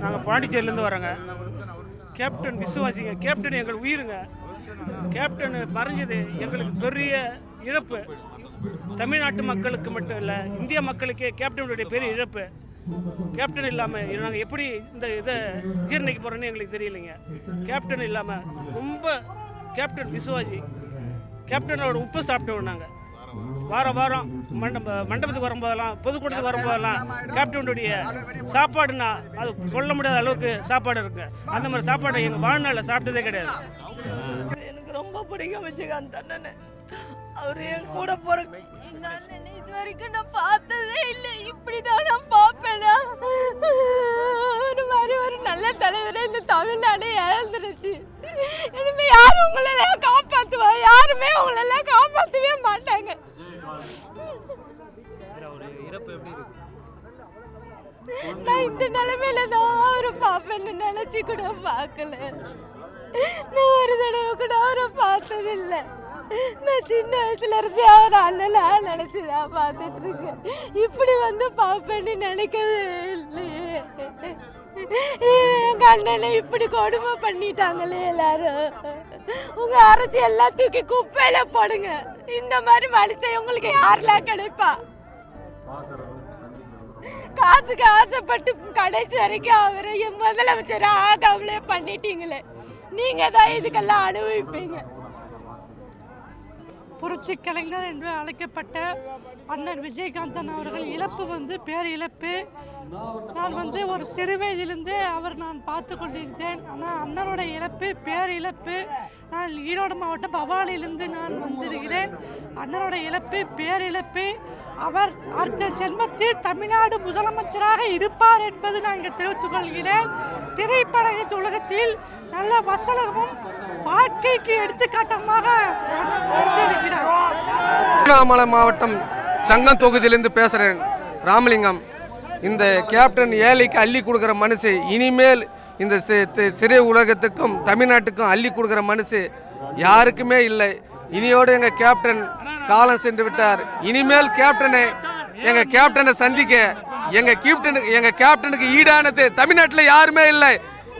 நாங்கள் பாண்டிச்சேரியிலேருந்து வரோங்க. கேப்டன் விசுவாசிங்க, கேப்டன் எங்கள் உயிருங்க. கேப்டன் மறைஞ்சது எங்களுக்கு பெரிய இழப்பு. தமிழ்நாட்டு மக்களுக்கு மட்டும் இல்லை, இந்திய மக்களுக்கே கேப்டனுடைய பெரிய இழப்பு. கேப்டன் இல்லாமல் நாங்கள் எப்படி இந்த இதை ஜீர்ணிக்க போகிறோன்னு எங்களுக்கு தெரியலைங்க. கேப்டன் இல்லாமல் ரொம்ப கேப்டன் விசுவாசி. கேப்டனோட உப்பு சாப்பிட்டோம் நாங்கள். வாரம் வாரம் மண்டபத்துக்கு வரும்போதெல்லாம், பொதுக்கூட்டத்துக்கு வரும்போதெல்லாம் கேப்டனுடைய சாப்பாடுன்னா அது சொல்ல முடியாத அளவுக்கு சாப்பாடு இருக்கு. அந்த மாதிரி சாப்பாடு எங்கள் வாழ்நாளில் சாப்பிட்டதே கிடையாது. எனக்கு ரொம்ப பிடிக்கும் விஜயகாந்த் அண்ணனை. அவர் என் கூட போற எங்க அண்ணனை இது வரைக்கும் நான் பார்த்ததே இல்லை. இப்படிதான் நான் பார்ப்பேனா? ஒரு மாதிரி ஒரு நல்ல தலைவரை இந்த தமிழ்நாடு இழந்துருச்சு. இனிமே யாரும் உங்களெல்லாம் காப்பாற்றுவா? யாருமே உங்களெல்லாம் காப்பாற்றவே மாட்டாங்க. நான் இந்த நிலைமையில தான் அவரை பார்ப்பேன்னு நினைச்சு கூட பார்க்கல. நான் ஒரு தடவை கூட அவரை பார்த்ததில்லை. நான் சின்ன வயசுல இருந்து அவர் அண்ணல நினைச்சுதான் பார்த்துட்டு இருக்கேன். இப்படி வந்து பார்ப்பேன்னு நினைக்கவே இல்லையே. எங்க அண்ணனை இப்படி கொடுமை பண்ணிட்டாங்களே எல்லாரும். உங்க அரசியல்லாம் தூக்கி குப்பையில போடுங்க. இந்த மாதிரி மனுஷன் உங்களுக்கு யாரெல்லாம் கிடைப்பா? காசுக்கு ஆசைப்பட்டு கடைசி வரைக்கும் அவரை முதலமைச்சர் ஆகாமலே பண்ணிட்டீங்களே. நீங்க தான் இதுக்கெல்லாம் அனுபவிப்பீங்க. புரட்சி கலைஞர் என்று அழைக்கப்பட்ட அண்ணன் விஜயகாந்தன் அவர்கள் இழப்பு பேர் இழப்பு. நான் ஒரு சிறு வயதிலிருந்து நான் பார்த்து கொண்டிருந்தேன். ஆனால் அண்ணனோட இழப்பு பேர் இழப்பு. நான் ஈரோடு மாவட்டம் பவானியிலிருந்து நான் வந்திருக்கிறேன். அண்ணனோட இழப்பு பேர் இழப்பு. அவர் அடுத்த ஜென்மத்தில் தமிழ்நாடு முதலமைச்சராக இருப்பார் என்பது நான் இங்கே தெரிவித்துக் கொள்கிறேன். திரைப்பட உலகத்தில் நல்ல வசனமும் வாழ்க்கைக்கு எடுத்துக்காட்டமாக திருவண்ணாமலை மாவட்டம் சங்கம் தொகுதியிலிருந்து பேசுகிறேன். ராமலிங்கம். இந்த கேப்டன் ஏழைக்கு அள்ளி கொடுக்குற மனசு இனிமேல் இந்த சிறை உலகத்துக்கும் தமிழ்நாட்டுக்கும் அள்ளி கொடுக்குற மனசு யாருக்குமே இல்லை. இனியோடு எங்கள் கேப்டன் காலம் சென்று விட்டார். இனிமேல் எங்கள் கேப்டனை சந்திக்க எங்கள் கேப்டனுக்கு ஈடானது தமிழ்நாட்டில் யாருமே இல்லை.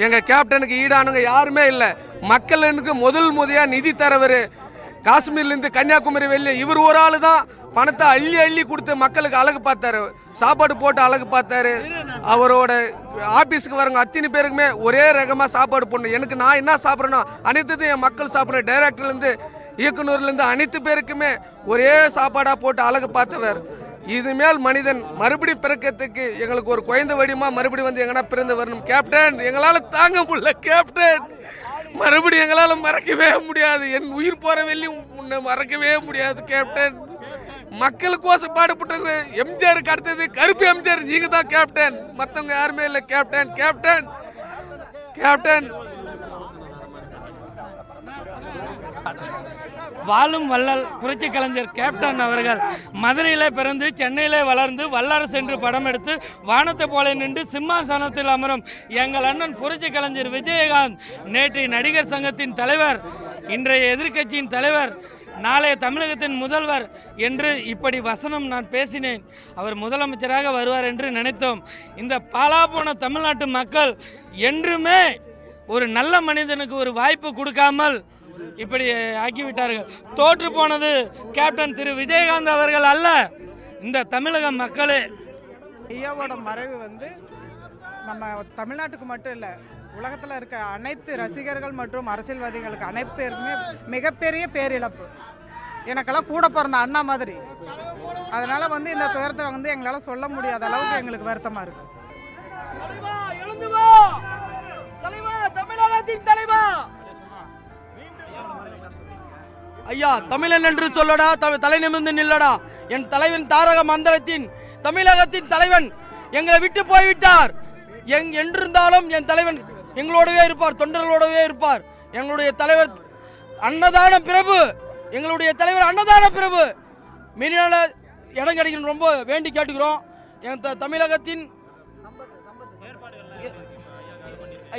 எங்கள் கேப்டனுக்கு ஈடானவங்க யாருமே இல்லை. மக்களுக்கு முதல் நிதி தரவர். காஷ்மீர்லேருந்து கன்னியாகுமரி வெளியே இவர் ஒரு ஆள் தான் பணத்தை அள்ளி அள்ளி கொடுத்து மக்களுக்கு அழகு பார்த்தாரு, சாப்பாடு போட்டு அழகு பார்த்தாரு. அவரோட ஆபீஸுக்கு வரவங்க அத்தனை பேருக்குமே ஒரே ரகமாக சாப்பாடு போடணும். நான் என்ன சாப்பிட்றேனோ அனைத்தும் என் மக்கள் சாப்பிட்றேன். டைரக்டர்லேருந்து இயக்குநர்லேருந்து அனைத்து பேருக்குமே ஒரே சாப்பாடாக போட்டு அழகு பார்த்தவர். இதுமேல் மனிதன் மறுபடியும் பிறக்கிறதுக்கு எங்களுக்கு ஒரு குழந்தை வடிமா மறுபடியும் எங்கன்னா பிறந்து வரணும். கேப்டன், எங்களால் தாங்க முடியல. கேப்டன், மறுபடியும் எங்களால் மறக்கவே முடியாது. என் உயிர் போற வெள்ளியும் உன்னை மறக்கவே முடியாது. கேப்டன், மக்களுக்கோசம் பாடுபட்டது எம்ஜிஆருக்கு அடுத்தது கருப்பு எம்ஜிஆர் நீங்க தான் கேப்டன். மற்றவங்க யாருமே இல்லை. கேப்டன் கேப்டன் கேப்டன் வாழும் வள்ளல் புரட்சி கலைஞர் கேப்டன் அவர்கள் மதுரையிலே பிறந்து சென்னையிலே வளர்ந்து வல்லரசு என்று படம் எடுத்து வானத்தை போல நின்று சிம்மாசனத்தில் அமரும் எங்கள் அண்ணன் புரட்சி கலைஞர் விஜயகாந்த் நேற்றைய நடிகர் சங்கத்தின் தலைவர், இன்றைய எதிர்க்கட்சியின் தலைவர், நாளைய தமிழகத்தின் முதல்வர் என்று இப்படி வசனம் நான் பேசினேன். அவர் முதலமைச்சராக வருவார் என்று நினைத்தோம். இந்த பாலாபோன தமிழ்நாட்டு மக்கள் என்றுமே ஒரு நல்ல மனிதனுக்கு ஒரு வாய்ப்பு கொடுக்காமல் இப்படி ஆக்கிவிட்டார்கள். தோற்று போனது கேப்டன் திரு விஜயகாந்த் அவர்கள் அல்ல, இந்த தமிழக மக்களே. ஐயாவோட மறைவு நம்ம தமிழ்நாட்டுக்கு மட்டும் இல்லை, உலகத்தில் இருக்க அனைத்து ரசிகர்கள் மற்றும் அரசியல்வாதிகளுக்கு அனைப்பேருக்குமே மிகப்பெரிய பேரிழப்பு. எனக்கெல்லாம் கூட பிறந்த அண்ணா மாதிரி. அதனால இந்த துயரத்தை எங்களால் சொல்ல முடியாத அளவுக்கு எங்களுக்கு வருத்தமாக இருக்கு. ஐயா, தமிழன் என்று சொல்லடா, தலை நிமிர்ந்து நில்லடா. என் தலைவன் தாரக மந்திரத்தின் தமிழகத்தின் தலைவன் எங்களை விட்டு போய்விட்டார். என்றிருந்தாலும் என் தலைவன் எங்களோடவே இருப்பார், தொண்டர்களோடவே இருப்பார். எங்களுடைய தலைவர் அன்னதான பிரபு, எங்களுடைய தலைவர் அன்னதான பிரபு. மீனால இடம் கிடைக்கணும் ரொம்ப வேண்டி கேட்டுக்கிறோம். என் தமிழகத்தின்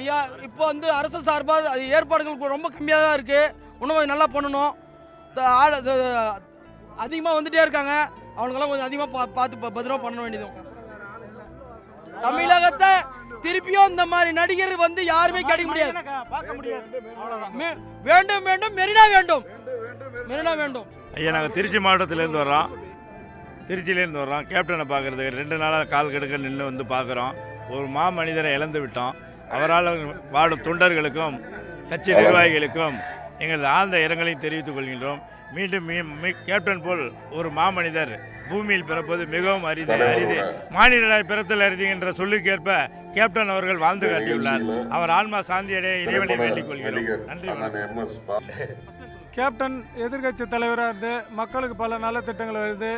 ஐயா இப்போ அரசு சார்பாக ஏற்பாடுகள் ரொம்ப கம்மியாக தான் இருக்குது. இன்னும் நல்லா பண்ணணும். அதிகமாக வந்துட்டே இருக்காங்க. அவனுக்கெல்லாம் கொஞ்சம் அதிகமாக பார்த்து பத்திரமா பண்ண வேண்டியதும். தமிழகத்தை திருப்பியும் இந்த மாதிரி நடிகர் வந்து யாருமே கிடைக்க முடியாது. வேண்டும் வேண்டும் மெரினா வேண்டும், மெரினா வேண்டும். ஐயா, நாங்கள் திருச்சி மாவட்டத்திலேருந்து வர்றோம். திருச்சியிலேருந்து வர்றோம். கேப்டனை பார்க்குறதுக்கு 2 நாளாக கால் கெடுக்க நின்று வந்து பார்க்குறோம். ஒரு மாமனிதரை இழந்து விட்டோம். அவரால் வாடும் தொண்டர்களுக்கும் கட்சி நிர்வாகிகளுக்கும் எங்களது ஆழ்ந்த இரங்கலையும் தெரிவித்துக் கொள்கின்றோம். மீண்டும் கேப்டன் போல் ஒரு மாமனிதர் பூமியில் பிறப்பது மிகவும் அரிது. மானிடராய் பிறத்தல் அரிது என்ற சொல்லுக்கேற்ப கேப்டன் அவர்கள் வாழ்ந்து காட்டியுள்ளார். அவர் ஆன்மா சாந்தியடைய இறைவனை வேண்டிக் கொள்கிறோம். நன்றி. கேப்டன் எதிர்கட்சி தலைவராக இருந்து மக்களுக்கு பல நல்ல திட்டங்கள் வருது.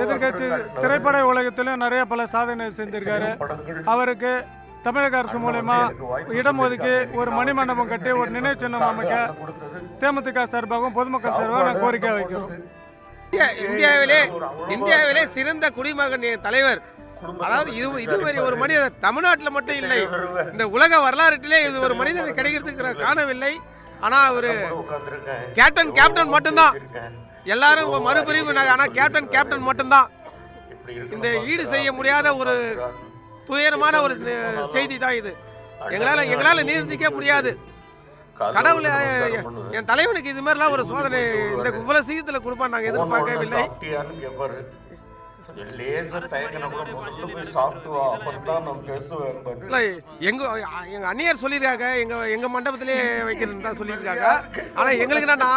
எதிர்கட்சி திரைப்பட உலகத்திலும் நிறைய பல சாதனை செஞ்சிருக்காரு. அவருக்கு தமிழக அரசு மூலமா இடம் ஒதுக்கி ஒரு மணிமண்டபம் கட்டி ஒரு நினைவு சின்னம் அமைக்க தேமுதிக சார்பாகவும் பொதுமக்கள் சார்பாகவும் நான் கோரிக்கை வைக்கிறோம். இந்தியாவிலே சிறந்த குடிமகன் தலைவர். அதாவது இது மாதிரி ஒரு மனிதர் தமிழ்நாட்டில் மட்டும் இல்லை, இந்த உலக வரலாற்றிலே இது ஒரு மனிதன் கிடைக்கிறதுக்கு காணவில்லை. ஆனா ஒரு கேப்டன் மட்டும்தான். எல்லாரும் மறுபிரிவு, ஆனா கேப்டன் மட்டும்தான். இந்த ஈடு செய்ய முடியாத ஒரு துயரமான ஒரு செய்தி தான் இது. எங்களால நீர்த்திக்க முடியாது. கடவுள் என் தலைவனுக்கு இது மாதிரிலாம் ஒரு சோதனை இந்த இவ்வளவு சீக்கிரத்தில் கொடுப்பான் நாங்கள் எதிர்பார்க்கவில்லை. எங்க அந்நியர் சொல்லியிருக்காங்க, எங்க மண்டபத்திலே வைக்கிறேன்னு தான் சொல்லியிருக்காங்க. ஆனா எங்களுக்கு என்னன்னா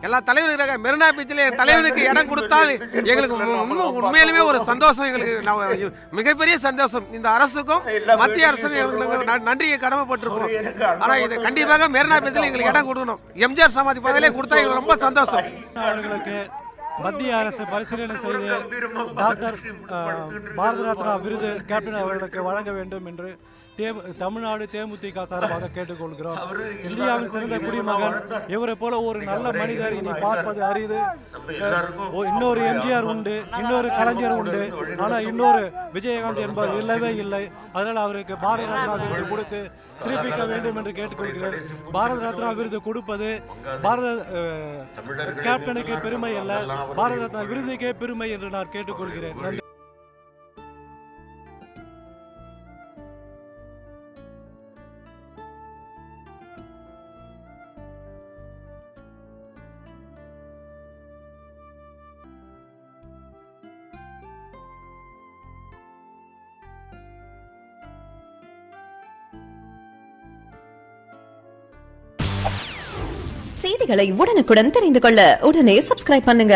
எல்லா தலைவருக்காக மெரினா பீச்சில் என் தலைவனுக்கு இடம் கொடுத்தால் எங்களுக்கு உண்மையிலுமே ஒரு சந்தோஷம். எங்களுக்கு மிகப்பெரிய சந்தோஷம். இந்த அரசுக்கும் மத்திய அரசுக்கும் எங்களுக்கு நன்றியை கடமைப்பட்டிருக்கோம். ஆனா இது கண்டிப்பாக மெரினா பீச்சில் எங்களுக்கு இடம் கொடுக்கணும். எம்ஜிஆர் சமாதி பகுதியிலே கொடுத்தா எங்களுக்கு ரொம்ப சந்தோஷம். அவர்களுக்கு மத்திய அரசு பரிசீலனை செய்து டாக்டர் பாரத ரத்னா விருது கேப்டன் அவர்களுக்கு வழங்க வேண்டும் என்று தமிழ்நாடு தேமுதிக சார்பாக கேட்டுக்கொள்கிறோம். இந்தியாவின் சிறந்த குடிமகன் இவரை போல ஒரு நல்ல மனிதர் இனி பார்ப்பது அரிது. இன்னொரு எம்ஜிஆர் உண்டு, இன்னொரு கலைஞர் உண்டு, ஆனால் இன்னொரு விஜயகாந்த் என்பது இல்லவே இல்லை. அதனால் அவருக்கு பாரத ரத்னா விருது கொடுத்து சிறப்பிக்க வேண்டும் என்று கேட்டுக்கொள்கிறேன். பாரத ரத்னா விருது கொடுப்பது கேப்டனுக்கு பெருமை அல்ல, பாரத ரத்னா விருதுக்கே பெருமை என்று நான் கேட்டுக்கொள்கிறேன். நன்றி. செய்திகளை உடனுக்குடன் தெரிந்து கொள்ள உடனே சப்ஸ்கிரைப் பண்ணுங்க.